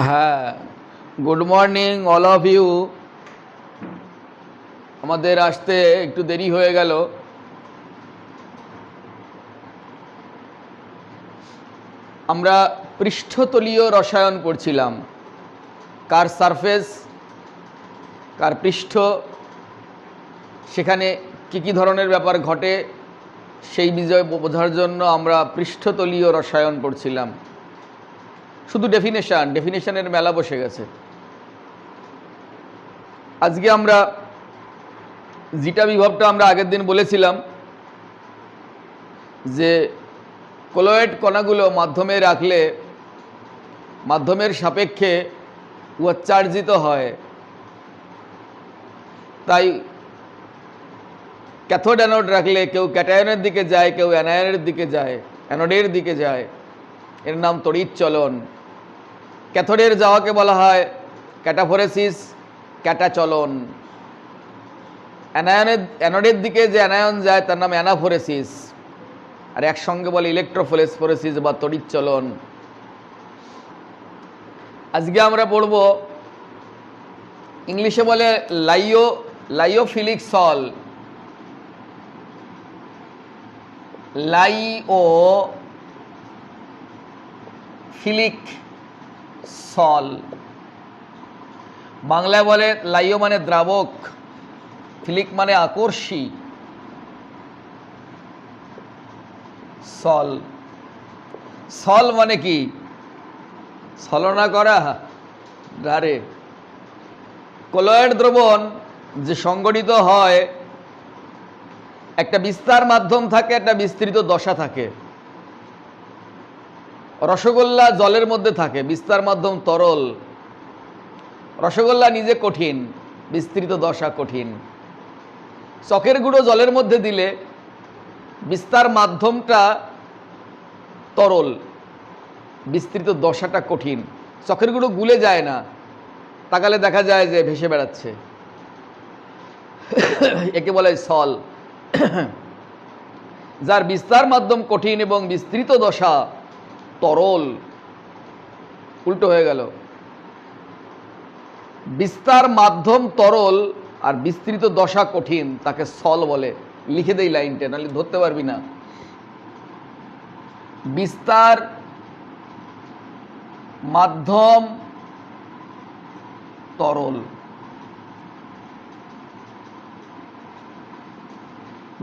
হ্যাঁ, good morning all of you. আমাদের আসতে একটু দেরি হয়ে গেল। আমরা পৃষ্ঠতলীয় রসায়ন পড়ছিলাম। কার সারফেস, কার পৃষ্ঠ, সেখানে কী কী ধরনের ব্যাপার ঘটে সেই বিষয় বোঝার জন্য আমরা পৃষ্ঠতলীয় রসায়ন পড়ছিলাম। শুধু ডেফিনেশনের মেলা বসে গেছে। আজকে আমরা জিটা বিভবটা আমরা আগের দিন বলেছিলাম যে কলয়েড কণাগুলো মাধ্যমে রাখলে মাধ্যমের সাপেক্ষে উৎসার্জিত হয়, তাই ক্যাথোড অ্যানোড রাখলে কেউ ক্যাটায়নের দিকে যায়, কেউ অ্যানায়নের দিকে যায়, অ্যানোডের দিকে যায়। এর নাম তড়িৎ চলন। ক্যাথোডের যাওয়াকে বলা হয় ক্যাটাফোরেসিস, ক্যাটাচলন। অ্যানোডের দিকে যে অ্যানায়ন যায় তার নাম অ্যানাফোরেসিস, আর একসঙ্গে বলে ইলেকট্রোফোরেসিস বা তড়িৎ চলন। আজকে আমরা পড়ব, ইংলিশে বলে লাইওফিলিক সল। লাইওফিলিক সল, বাংলায় বলে লাইও মানে দ্রাবক, ফিলিক মানে আকর্ষী, সল। সল মানে কি? ছলনা করা, ডারে। কলয়েড দ্রবণ যে সংগঠিত হয়, একটা বিস্তার মাধ্যম থাকে, একটা বিস্তৃত দশা থাকে। রসগোল্লা জলের মধ্যে থাকে, বিস্তার মাধ্যম তরল। রসগোল্লা নিজে কঠিন, বিস্তৃত দশা কঠিন। চকের গুঁড়ো জলের মধ্যে দিলে বিস্তার মাধ্যমটা তরল, বিস্তৃত দশাটা কঠিন। চকের গুঁড়ো গুলে যায় না, তাকালে দেখা যায় যে ভেসে বেড়াচ্ছে। একে বলে সল। যার বিস্তার মাধ্যম কঠিন এবং বিস্তৃত দশা তরল। উল্টো হয়ে গেল, বিস্তার মাধ্যম তরল আর বিস্তৃত দশা কঠিন, তাকে সল বলে। লিখে দেই লাইনটা, নাহলে ধরতে পারবি না। বিস্তার মাধ্যম তরল,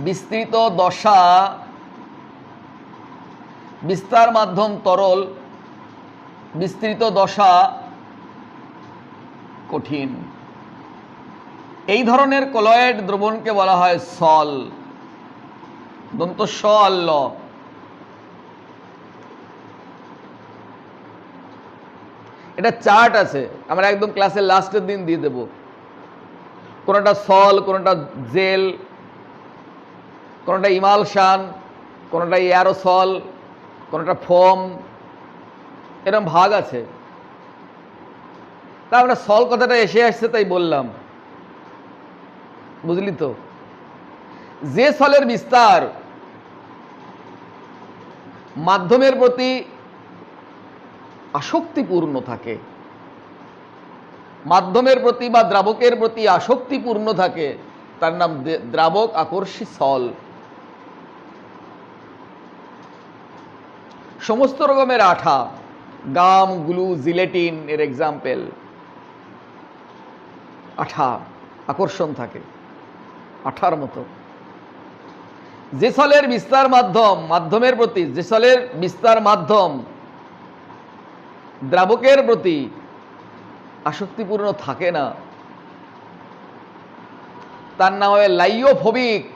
বিস্তৃত দশা, বিস্তার মাধ্যম তরল, বিস্তৃত দশা কঠিন। এই ধরনের কলয়েড দ্রবণকে বলা হয় সল। দন্ত স আর ল। এটা চার্ট আছে, আমরা একদম ক্লাসের লাস্টের দিন দিয়ে দেব। কোনটা সল, কোনটা জেল, কোনটা ইমালশান, কোনটা এয়ারোসল, কোনটা ফোম, এরকম ভাগ আছে। তা আমরা সল কথাটা এসে আসছে তাই বললাম, বুঝলি তো? যে সলের বিস্তার মাধ্যমের প্রতি আসক্তিপূর্ণ থাকে, মাধ্যমের প্রতি বা দ্রাবকের প্রতি আসক্তিপূর্ণ থাকে, তার নাম দ্রাবক আকর্ষী সল। সমস্ত রকমের আঠা, গাম, গ্লু, জিলেটিন এর এক্সাম্পল। আঠা, আকর্ষণ থাকে আঠার মতো। যে সলের বিস্তার মাধ্যম মাধ্যমের প্রতি, যে সলের বিস্তার মাধ্যম দ্রাবকের প্রতি আসক্তিপূর্ণ থাকে না, তার নাম হবে লাইওফোবিক,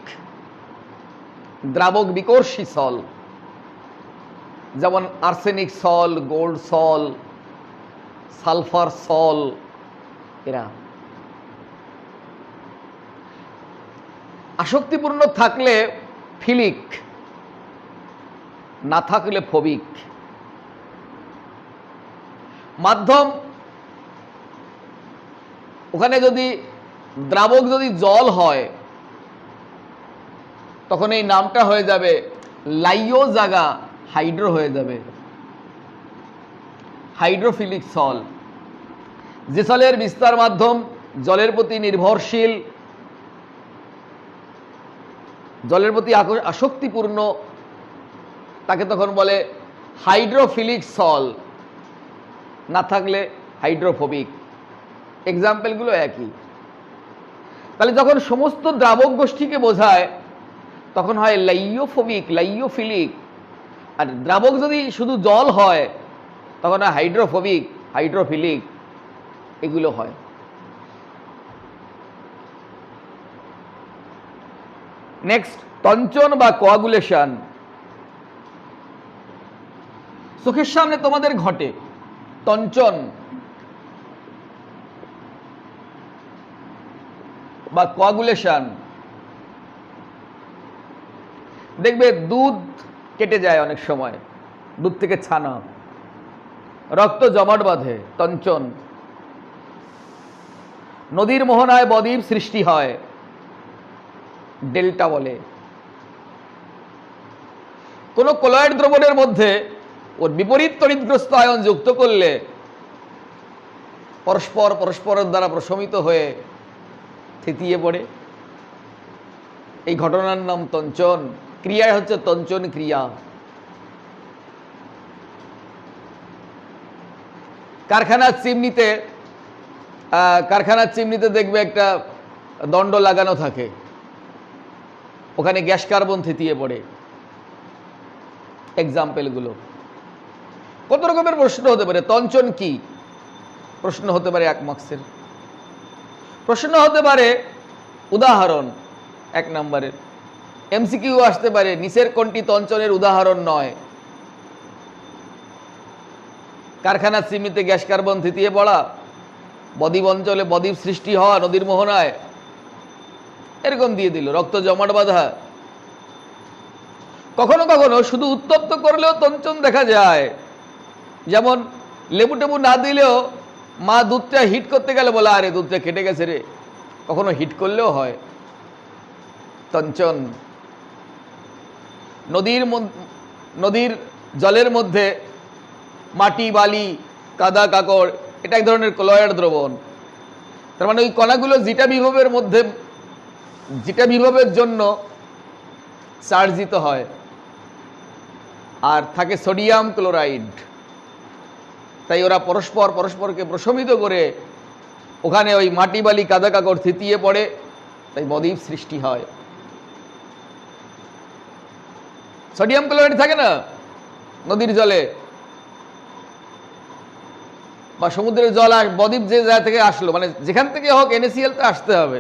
দ্রাবক বিকর্ষী সল। যেমন আর্সেনিক সল, গোল্ড সল, সালফার সল। এরা আসক্তিপূর্ণ থাকলে ফিলিক, না থাকলে ফোবিক। মাধ্যম, ওখানে যদি দ্রাবক যদি জল হয়, তখন এই নামটা হয়ে যাবে লাইও জাগা হাইড্রো হয়ে যাবে, হাইড্রোফিলিক সল। যে বিস্তার মাধ্যম জলের প্রতি নির্ভরশীল, জলের প্রতি আসক্তিপূর্ণ, তাকে তখন বলে হাইড্রোফিলিক সল, না থাকলে হাইড্রোফোবিক। এক্সাম্পলগুলো একই। তাহলে যখন সমস্ত দ্রাবক গোষ্ঠীকে বোঝায় তখন হয় লাইওফোবিক, লাইওফিলিক। আর দ্রাবক যদি শুধু জল হয় তখন হয় হাইড্রোফোবিক, হাইড্রোফিলিক, এগুলো হয়। নেক্সট, তঞ্চন বা কোয়াগুলেশন। চোখের সামনে তোমাদের ঘটে তঞ্চন বা কোয়াগুলেশন। দেখবে দুধ কেটে যায় অনেক সময়, দুধ থেকে ছানা, রক্ত জমাট বাঁধে, তঞ্চন। নদীর মোহনায় বদ্বীপ সৃষ্টি হয়, ডেল্টা বলে। কোন কোলয়েড দ্রবণের মধ্যে ওর বিপরীত তড়িৎগ্রস্ত আয়ন যুক্ত করলে পরস্পর পরস্পরের দ্বারা প্রশমিত হয়ে থিতিয়ে পড়ে। এই ঘটনার নাম তঞ্চন। ক্রিয়া হচ্ছে তঞ্চন ক্রিয়া। কারখানার চিমনিতে দেখবে একটা দণ্ড লাগানো থাকে, ওখানে গ্যাস কার্বন থিতিয়ে পড়ে। এক্সাম্পলগুলো কত রকমের প্রশ্ন হতে পারে। তঞ্চন কি প্রশ্ন হতে পারে, 1 মার্কসের প্রশ্ন হতে পারে। উদাহরণ 1 নম্বরের এমসিকিউ আসতে পারে, নিচের কোনটি তঞ্চনের উদাহরণ নয়? কারখানার চিমনিতে গ্যাস কার্বন থিতিয়ে পড়া, বদ্বীপ অঞ্চলে বদ্বীপ সৃষ্টি হওয়া নদীর মোহনায়, এরকম দিয়ে দিল। রক্ত জমাট বাঁধা। কখনো কখনো শুধু উত্তপ্ত করলেও তঞ্চন দেখা যায়। যেমন লেবু টেবু না দিলেও মা দুধটা হিট করতে গেলে বলে আরে দুধটা কেটে গেছে রে, কখনো হিট করলেও হয় তঞ্চন। নদীর জলের মধ্যে মাটি, বালি, কাদা, কাকড়, এটা এক ধরনের ক্লোরাইড দ্রবণ। তার মানে ওই কণাগুলো জিটা বিভবের জন্য চার্জিত হয়, আর থাকে সোডিয়াম ক্লোরাইড। তাই ওরা পরস্পরকে প্রশমিত করে ওখানে ওই মাটি, বালি, কাদা, কাকড় থিতিয়ে পড়ে, তাই বদ্বীপ সৃষ্টি হয়। সোডিয়াম ক্লোরাইড থাকে না নদীর জলে বা সমুদ্রের জল, বদ্বীপ যে জায়গা থেকে আসলো, মানে যেখান থেকে হোক NaCl তে আসতে হবে,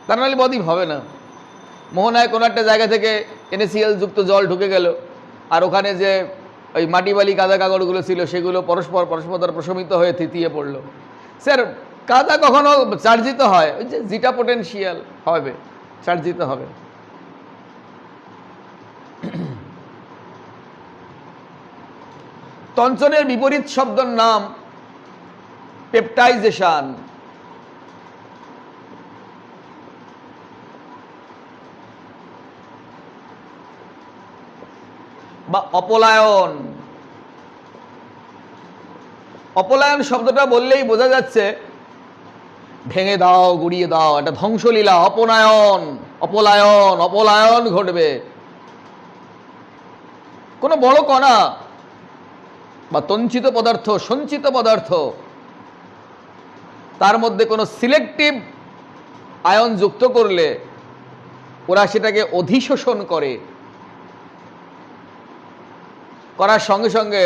তা নাহলে বদ্বীপ হবে না। মোহনায় কোনো একটা জায়গা থেকে NaCl যুক্ত জল ঢুকে গেল, আর ওখানে যে ওই মাটি, বালি, কাদা, কাকড়গুলো ছিল সেগুলো পরস্পর দ্বারা প্রশমিত হয়ে থিতিয়ে পড়লো। স্যার, কাদা কখনো চার্জিত হয়? ওই যে জিটা পোটেনশিয়াল হবে, চার্জিত হবে। তঞ্চনের বিপরীত শব্দের নাম পেপটাইজেশন বা অপলায়ন। অপলায়ন শব্দটা বললেই বোঝা যাচ্ছে ভেঙে দাও, গুড়িয়ে দাও, এটা ধ্বংসলীলা। অপলায়ন ঘটবে। কোনো বড় কণা বা তঞ্চিত পদার্থ, সঞ্চিত পদার্থ, তার মধ্যে কোনো সিলেক্টিভ আয়ন যুক্ত করলে ওরা সেটাকে অধিশোষণ করার সঙ্গে সঙ্গে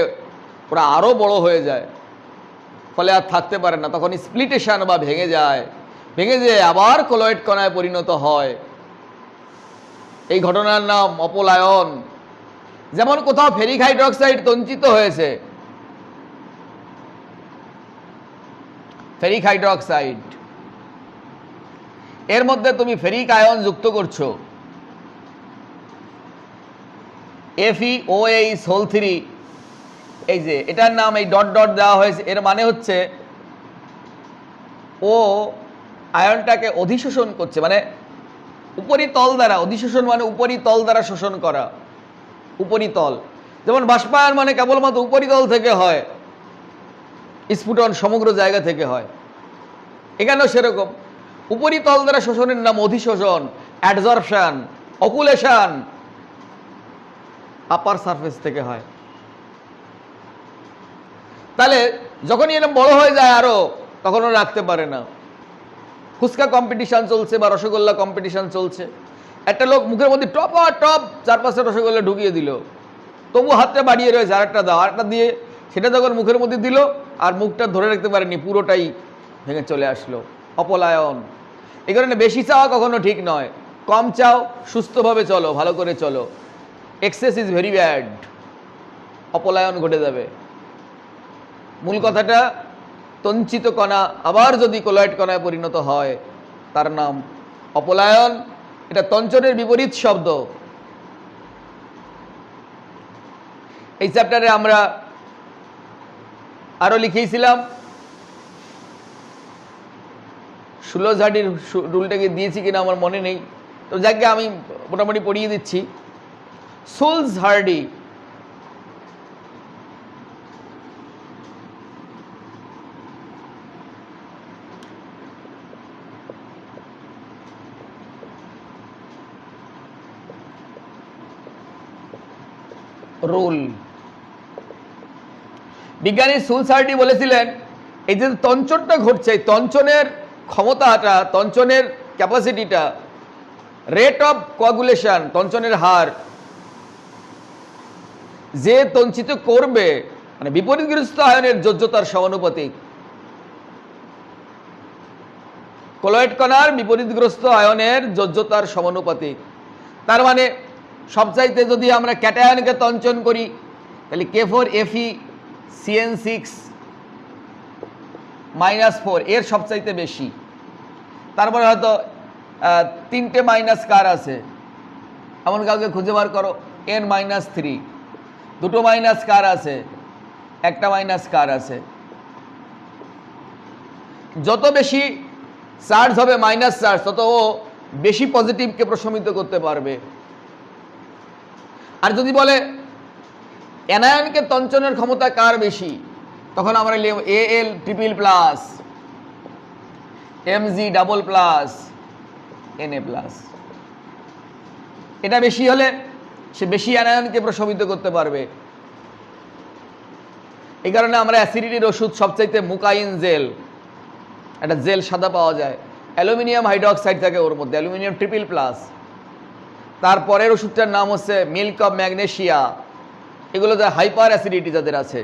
ওরা আরো বড় হয়ে যায়, ফলে আর থাকতে পারে না। তখন স্প্লিটেশন বা ভেঙে যেয়ে আবার কলয়েড কণায় পরিণত হয়। এই ঘটনার নাম অপলায়ন। যেমন কোথাও ফেরিক হাইড্রোক্সাইড তঞ্চিত হয়েছে, ফেরিক হাইড্রোক্সাইড, এর মধ্যে তুমি ফেরিক আয়ন যুক্ত করছো, FeOH3, এই যে এটার নাম এই ডট ডট দেওয়া হয়েছে, এর মানে হচ্ছে ও আয়নটাকে অধিশোষণ করছে, মানে উপরিতল দ্বারা। অধিশোষণ মানে উপরিতল দ্বারা শোষণ করা, উপরিতল। যেমন বাষ্পায়ন মানে কেবলমাত্র উপরিতল থেকে হয়, স্ফুটন সমগ্র জায়গা থেকে হয়। এখানেও সেরকম, উপরিতল দ্বারা শোষণের নাম অধিশোষণ, অ্যাডজর্পশন, অকুলেশন, আপার সারফেস থেকে হয়। তাহলে যখনই এরকম বড় হয়ে যায় আরো, তখন ও রাখতে পারে না। ফুচকা কম্পিটিশন চলছে বা রসগোল্লা কম্পিটিশন চলছে, একটা লোক মুখের মধ্যে টপ 4-5টা রসগোল্লা ঢুকিয়ে দিল, তবু হাতটা বাড়িয়ে রয়েছে আরেকটা দাও, আরেকটা দিয়ে সেটা যখন মুখের মধ্যে দিল আর মুখটা ধরে রাখতে পারেনি, পুরোটাই ভেঙে চলে আসলো। অপলায়ন। এই কারণে বেশি চাওয়া কখনো ঠিক নয়, কম চাও, সুস্থভাবে চলো, ভালো করে চলো। এক্সেস ইজ ভেরি ব্যাড, অপলায়ন ঘটে যাবে। মূল কথাটা, তঞ্চিত কণা আবার যদি কোলয়েড কণায় পরিণত হয় তার নাম অপলায়ন। এটা তঞ্চনের বিপরীত শব্দ। এই চ্যাপ্টারে আমরা আরো লিখেছিলাম, সুলোঝাডির রুলটাকে দিয়েছি কিনা আমার মনে নেই, তো যাকে আমি মোটামুটি পড়িয়ে দিচ্ছি। সুলস হার্ডি রুল। বিজ্ঞানী সুলস হার্ডি বলেছিলেন, এই যে তঞ্চনটা ঘটছে, তঞ্চনের ক্ষমতাটা, তঞ্চনের ক্যাপাসিটিটা, রেট অফ কোয়াগুলেশন, তঞ্চনের হার, যে তঞ্চিত করবে মানে বিপরীতগ্রস্ত আয়নের যোজ্যতার সমানুপাতিক। কোলয়েড কণার বিপরীতগ্রস্ত আয়নের যোজ্যতার সমানুপাতিক। তার মানে সবচাইতে যদি আমরা ক্যাটায়নকে তঞ্চন করি, তাহলে K4Fe(CN6-4) এর সবচাইতে বেশি। তারপরে হয়তো 3টে মাইনাস কার আছে, এমন কাউকে খুঁজে বার করো, N-3। 2টো মাইনাস কার আছে, 1টা মাইনাস কার আছে। যত বেশি চার্জ হবে মাইনাস চার্জ, তত ও বেশি পজিটিভকে প্রশমিত করতে পারবে। আর যদি বলে অ্যানায়নকে তঞ্চনের ক্ষমতা কার বেশি, তখন আমরা লিখব Al++, Mg++, Na+। এটা বেশি হলে সে বেশি অ্যানায়নকে প্রশমিত করতে পারবে। এই কারণে আমরা অ্যাসিডিটির ওষুধ সবচাইতে মুকাইন জেল, একটা জেল সাদা পাওয়া যায়, অ্যালুমিনিয়াম হাইড্রোক্সাইড থাকে ওর মধ্যে, অ্যালুমিনিয়াম++। তারপরের ওষুধটার নাম হচ্ছে মিল্ক অফ ম্যাগনেশিয়া। এগুলো যা হাইপার অ্যাসিডিটি যাদের আছে,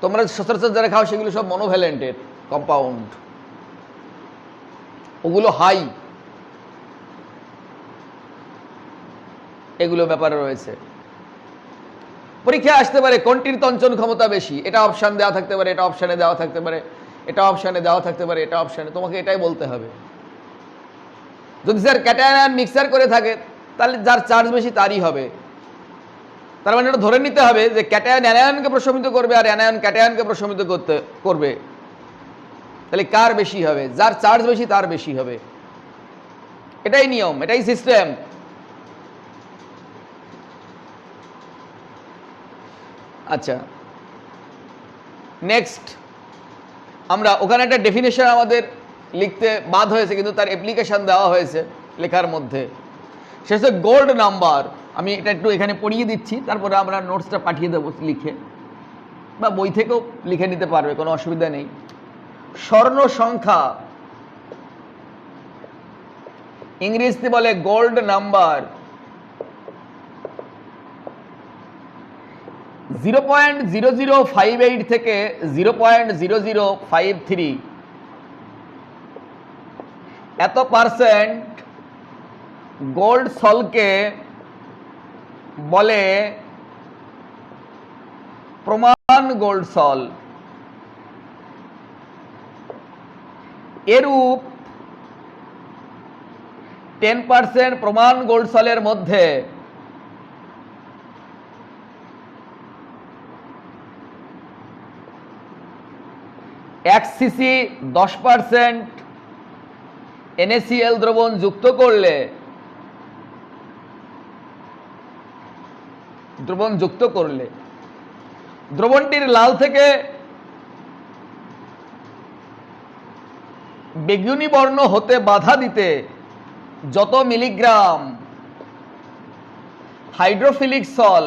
তোমরা সচরাচর যারা খাও সেগুলো সব মনোভ্যালেন্টের কম্পাউন্ড, ওগুলো হাই, এগুলো ব্যাপারে রয়েছে। পরীক্ষায় আসতে পারে কোনটির তঞ্চন ক্ষমতা বেশি, এটা অপশান দেওয়া থাকতে পারে, এটা অপশানে দেওয়া থাকতে পারে, এটা অপশানে দেওয়া থাকতে পারে, এটা অপশানে, তোমাকে এটাই বলতে হবে। যদি স্যার ক্যাটায়ন মিক্সার করে থাকে, তাহলে যার চার্জ বেশি তারই হবে। তার মানে এটা ধরে নিতে হবে যে ক্যাটায়ন অ্যানায়নকে প্রশমিত করবে আর অ্যানায়ন ক্যাটায়নকে প্রশমিত করবে, তাহলে কার বেশি হবে? যার চার্জ বেশি তার বেশি হবে। এটাই নিয়ম, এটাই সিস্টেম। আচ্ছা, নেক্সট আমরা ওখানে একটা ডেফিনেশন আমাদের লিখতে বাদ হয়েছে, কিন্তু তার অ্যাপ্লিকেশন দেওয়া হয়েছে লেখার মধ্যে। সে হচ্ছে গোল্ড নাম্বার। আমি এটা একটু এখানে পড়িয়ে দিচ্ছি, তারপরে আমরা নোটসটা পাঠিয়ে দেবো লিখে, বা বই থেকেও লিখে নিতে পারবে, কোনো অসুবিধা নেই। স্বর্ণ সংখ্যা, ইংরেজিতে বলে গোল্ড নাম্বার। 0.0058 থেকে 0.0053 এত পার্সেন্ট গোল্ড সলকে বলে প্রমাণ গোল্ড সল। এরূপ 10% প্রমাণ গোল্ড সলের মধ্যে এক সিসি 10% NaCl দ্রবণ যুক্ত করলে দ্রবণটির লাল থেকে বেগুনি বর্ণ হতে বাধা দিতে যত মিলিগ্রাম হাইড্রোফিলিক সল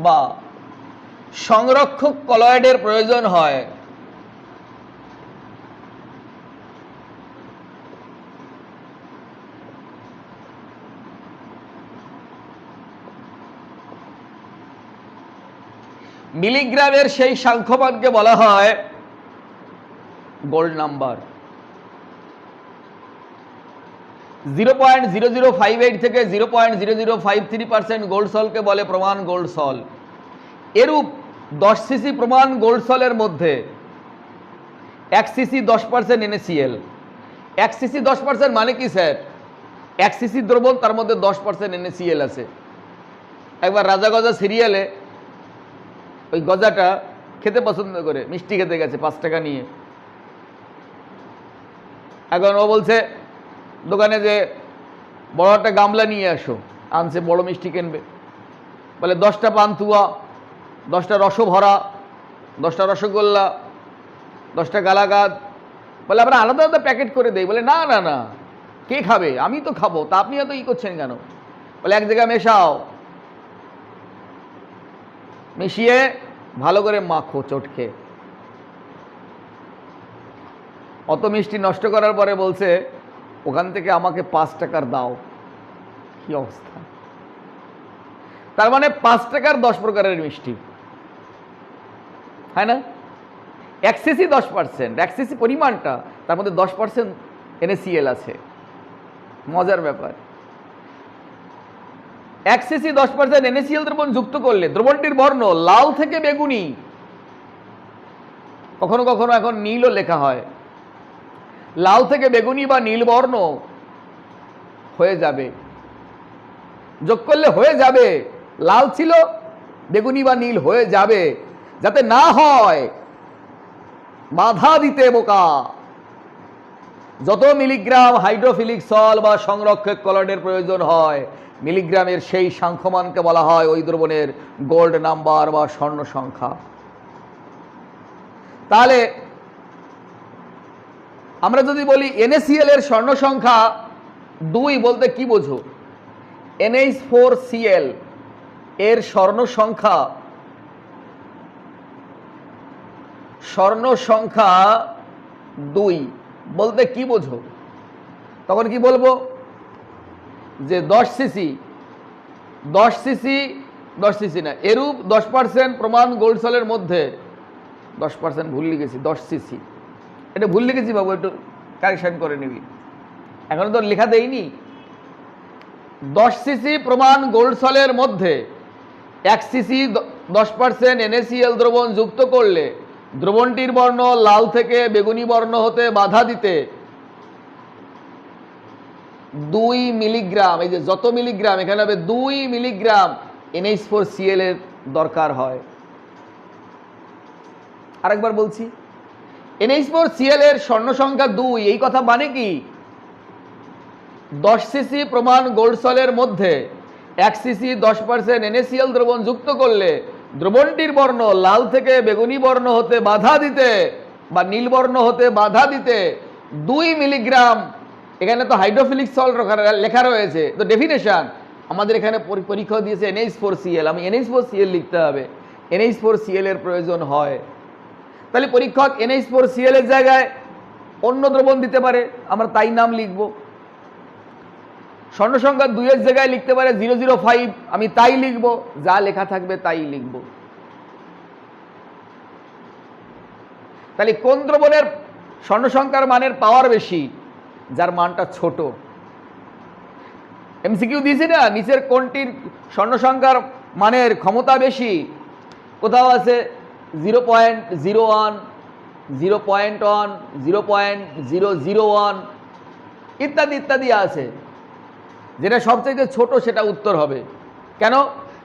বা সংরক্ষক কলয়েডের প্রয়োজন হয় মিলিগ্রামের সেই সাংখ্যমানকে বলা হয় গোল্ড নাম্বার। 0.0058 থেকে 0.0053% গোল্ড সলকে বলে প্রমাণ গোল্ড সল। এরূপ 10 সিসি প্রমাণ গোল্ড সলের মধ্যে 1 সিসি 10% NaCl। 1 সিসি 10% মানে কি স্যার? 1 সিসি দ্রবণ, তার মধ্যে 10% NaCl আছে। একবার রাজা গজা সিরিয়ালে ওই গজাটা খেতে পছন্দ করে, মিষ্টি খেতে গেছে 5 টাকা নিয়ে। এখন ও বলছে দোকানে যে বড় একটা গামলা নিয়ে আসো, আনছে, বড় মিষ্টি কিনবে। বলে 10টা পান্তুয়া, 10টা রসভরা, 10টা রসগোল্লা, 10টা গালাগাদ। বলে আমরা আলাদা আলাদা প্যাকেট করে দেই। বলে না না না, কে খাবে? আমি তো খাবো, তা আপনি এত ই করছেন কেন? বলে এক জায়গায় মেশাও, মিশিয়ে ভালো করে মাখো চটকে। অত মিষ্টি নষ্ট করার পরে বলছে ওখান থেকে আমাকে 5 টাকার দাও। কি অবস্থা! তার মানে 5 টাকার 10 প্রকারের মিষ্টি, হয় না? 1 সিসি 10%, 1 সিসি পরিমাণটা, তার মধ্যে 10% NaCl আছে। মজার ব্যাপার। 1 সিসি 10% NaCl দ্রবণ যুক্ত করলে দ্রবণটির বর্ণ লাল থেকে বেগুনি, কখনো কখনো এখন নীলও লেখা হয়, লাল থেকে বেগুনি বা নীল বর্ণ হয়ে যাবে। যোগ করলে হয়ে যাবে, লাল ছিল বেগুনি বা নীল হয়ে যাবে। যাতে না হয় বাধা দিতে বোকা যত মিলিগ্রাম হাইড্রোফিলিক সল বা সংরক্ষক কলয়েডের প্রয়োজন হয়, মিলিগ্রামের সেই সাংখ্যমানকে বলা হয় ওই দ্রবণের গোল্ড নাম্বার বা স্বর্ণ সংখ্যা। তাহলে আমরা যদি বলি NaCl এর স্বর্ণ সংখ্যা 2 বলতে কি বোঝো? NH4Cl এর স্বর্ণ সংখ্যা 2 বলতে কি বোঝো? তখন কি বলবো? যে 10 সিসি না, এরূপ 10% প্রমাণ গোল্ড সলের মধ্যে 10% ভুল লিখেছি, 10 সিসি, এটা ভুল লিখেছি বাবু, একটু কারেকশন করে নিবি, এখনো তো লেখা দেইনি। 10 সিসি প্রমাণ গোল্ড সলের মধ্যে 1 সিসি 10% NaCl দ্রবণ যুক্ত করলে দ্রবণটির বর্ণ লাল থেকে বেগুনি বর্ণ হতে বাধা দিতে 2 মিলিগ্রাম, এই যে যত মিলিগ্রাম, এখানে হবে 2 মিলিগ্রাম NH4Cl এর দরকার হয়। আরেকবার বলছি, NH4Cl এর স্বর্ণ সংখ্যা 2, এই কথা মানে কি? 10 সিসি প্রমাণ গোল্ড সলের মধ্যে 1 সিসি 10% NaCl দ্রবণ যুক্ত করলে দ্রবণটির বর্ণ লাল থেকে বেগুনি বর্ণ হতে বাধা দিতে বা নীল বর্ণ হতে বাধা দিতে 2 মিলিগ্রাম, এখানে তো হাইড্রোফিলিক সল লেখা রয়েছে, তো ডেফিনেশন আমাদের এখানে পরীক্ষা দিয়েছে NH4Cl, আমি NH4Cl লিখতে হবে, NH4Cl এর প্রয়োজন হয়। তাহলে পরীক্ষক NH4Cl এর জায়গায় অন্য দ্রবণ দিতে পারে, আমরা তাই নাম লিখব। স্বর্ণ সংখ্যা 2 এর জায়গায় লিখতে পারে 005, আমি তাই লিখব, যা লেখা থাকবে তাই লিখব। তাহলে কোন দ্রবণের স্বর্ণ সংখ্যার মানের পাওয়ার বেশি? যার মানটা ছোট। এমসিকিউ দিয়েছি না, নিচের কোনটির স্বর্ণ সংখ্যার মানের ক্ষমতা বেশি? কোথাও আছে 0.01, 0.1, 0.001 ইত্যাদি ইত্যাদি আছে। যেটা সবচেয়ে ছোট সেটা উত্তর হবে। কেন?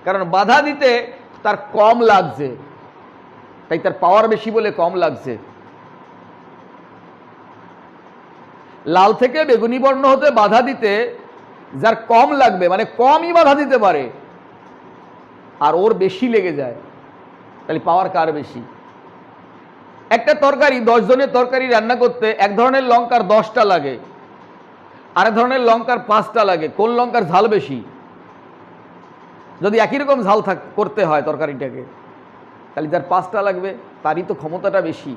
কারণ বাধা দিতে তার কম লাগছে, তাই তার পাওয়ার বেশি বলে কম লাগছে। লাল থেকে বেগুনি বর্ণ হতে বাধা দিতে যার কম লাগবে, মানে কমই বাধা দিতে পারে, আর ওর বেশি লেগে যায়, তাহলে পাওয়ার কার বেশি? একটা তরকারি 10 জনের তরকারি রান্না করতে এক ধরনের লঙ্কার 10টা লাগে, আরেক ধরনের লঙ্কার 5টা লাগে। কোন লঙ্কার ঝাল বেশি? যদি একই রকম ঝাল করতে হয় তরকারিটাকে, তাহলে যার 5টা লাগবে তারই তো ক্ষমতাটা বেশি,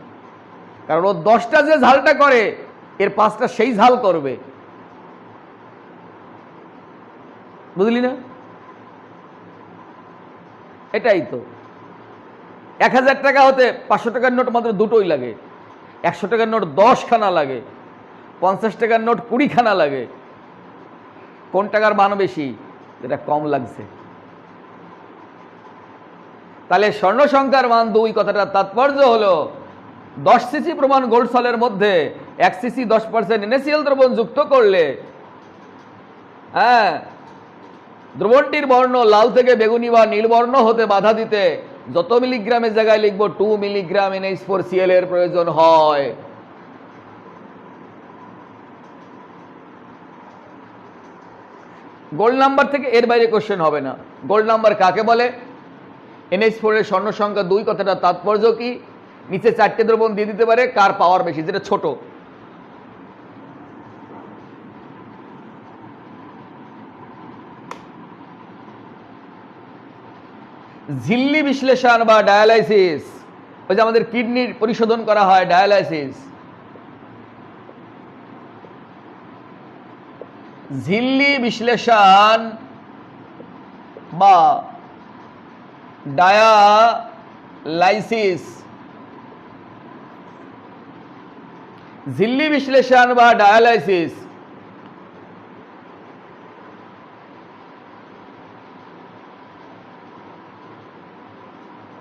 কারণ ও 10টা যে ঝালটা করে এর 5টা সেই ঝাল করবে। বুঝলি না? এটাই তো। 1000 টাকা হতে 500 টাকার নোট মাত্র দুটোই লাগে, 100 টাকার নোট 10 খানা লাগে, 50 টাকার নোট 20 খানা লাগে। কোন টাকার মান বেশি? যেটা কম লাগছে। তাহলে স্বর্ণ সংখ্যার মান 2 কথাটার তাৎপর্য হলো 10 সিসি প্রমাণ গোল্ড সলের মধ্যে 1 সিসি 10% NaCl দ্রবণ যুক্ত করলে, হ্যাঁ, দ্রবণটির বর্ণ লাল থেকে বেগুনি বা নীল বর্ণ হতে বাধা দিতে যত মিলিগ্রামের জায়গায় লিখব 2 মিলিগ্রাম NH4Cl এর প্রয়োজন হয়। গোল্ড নাম্বার থেকে এর বাইরে কোশ্চেন হবে না। গোল্ড নাম্বার কাকে বলে? NH4 এর স্বর্ণ সংখ্যা 2 কথাটা তাৎপর্য কি? নিচে 4টে দ্রবণ দিয়ে দিতে পারে, কার পাওয়ার বেশি, যেটা ছোট। ঝিল্লি বিশ্লেষণ বা ডায়ালাইসিস, ওই যে আমাদের কিডনির পরিশোধন করা হয়, ডায়ালাইসিস। ঝিল্লি বিশ্লেষণ বা ডায়ালাইসিস, ঝিল্লি বিশ্লেষণ বা ডায়ালাইসিস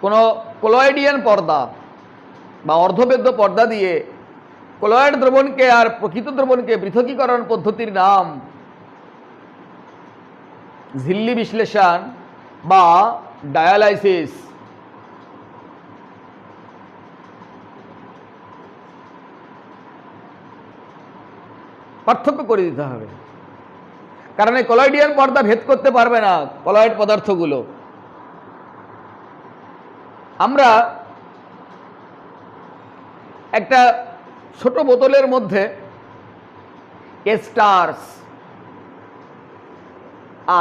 কোনো কলয়েডিয়ান পর্দা বা অর্ধবেদ্য পর্দা দিয়ে কলয়েড দ্রবণকে আর প্রকৃত দ্রবণকে পৃথকীকরণ পদ্ধতির নাম ঝিল্লি বিশ্লেষণ বা ডায়ালাইসিস। পার্থক্য করে দিতে হবে, কারণ এই কলয়েডিয়ান পর্দা ভেদ করতে পারবে না কলয়েড পদার্থগুলো। আমরা একটা ছোট বোতলের মধ্যে এস্টার্স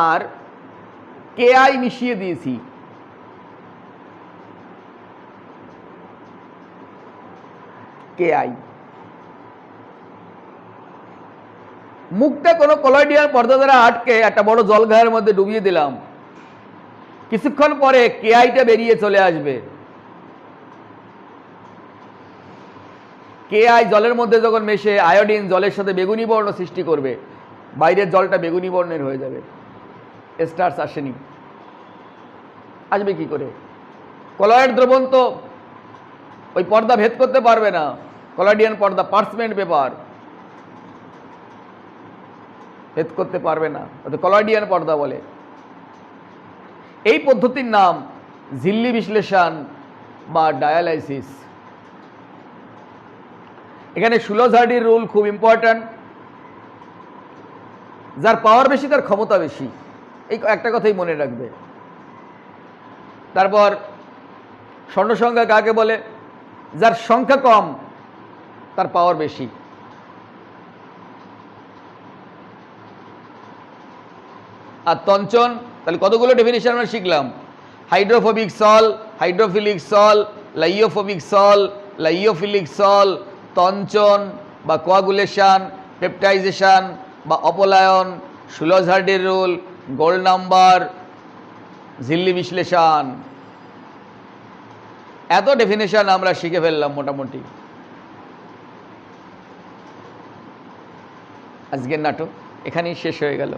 আর KI মিশিয়ে দিয়েছি। KI মুখটা কোনো কলয়েডিয়ান পর্দা দ্বারা আটকে একটা বড় জলঘায়ের মধ্যে ডুবিয়ে দিলাম। কিছুক্ষণ পরে KIটা বেরিয়ে চলে আসবে। KI জলের মধ্যে যখন মেশে আয়োডিন জলের সাথে বেগুনি বর্ণ সৃষ্টি করবে, বাইরের জলটা বেগুনি বর্ণের হয়ে যাবে। এস্টার্স আসেনি, আসবে কি করে? কলয়েড দ্রবণ তো ওই পর্দা ভেদ করতে পারবে না। কলয়েডিয়ান পর্দা পার্চমেন্ট পেপার ভেদ করতে পারবে না, ওটা কলয়েডিয়ান পর্দা বলে। এই পদ্ধতির নাম ঝিল্লি বিশ্লেষণ বা ডায়ালাইসিস। এখানে শুলঝার্ডির রুল খুব ইম্পর্ট্যান্ট। যার পাওয়ার বেশি তার ক্ষমতা বেশি, এই একটা কথাই মনে রাখবে। তারপর স্বর্ণ সংখ্যা কাকে বলে? যার সংখ্যা কম তার পাওয়ার বেশি। আর তঞ্চন, তাহলে কতগুলো ডেফিনিশন আমরা শিখলাম। হাইড্রোফোবিক সল, হাইড্রোফিলিক সল, লাইওফোবিক সল, লাইওফিলিক সল, তঞ্চন বা কোয়াগুলেশন, পেপটাইজেশন বা অপলায়ন, শুলঝার্ডির রুল, গোল্ড নাম্বার, ঝিল্লি বিশ্লেষণ, এত ডেফিনেশন আমরা শিখে ফেললাম মোটামুটি। আজকের নাটক এখানেই শেষ হয়ে গেল।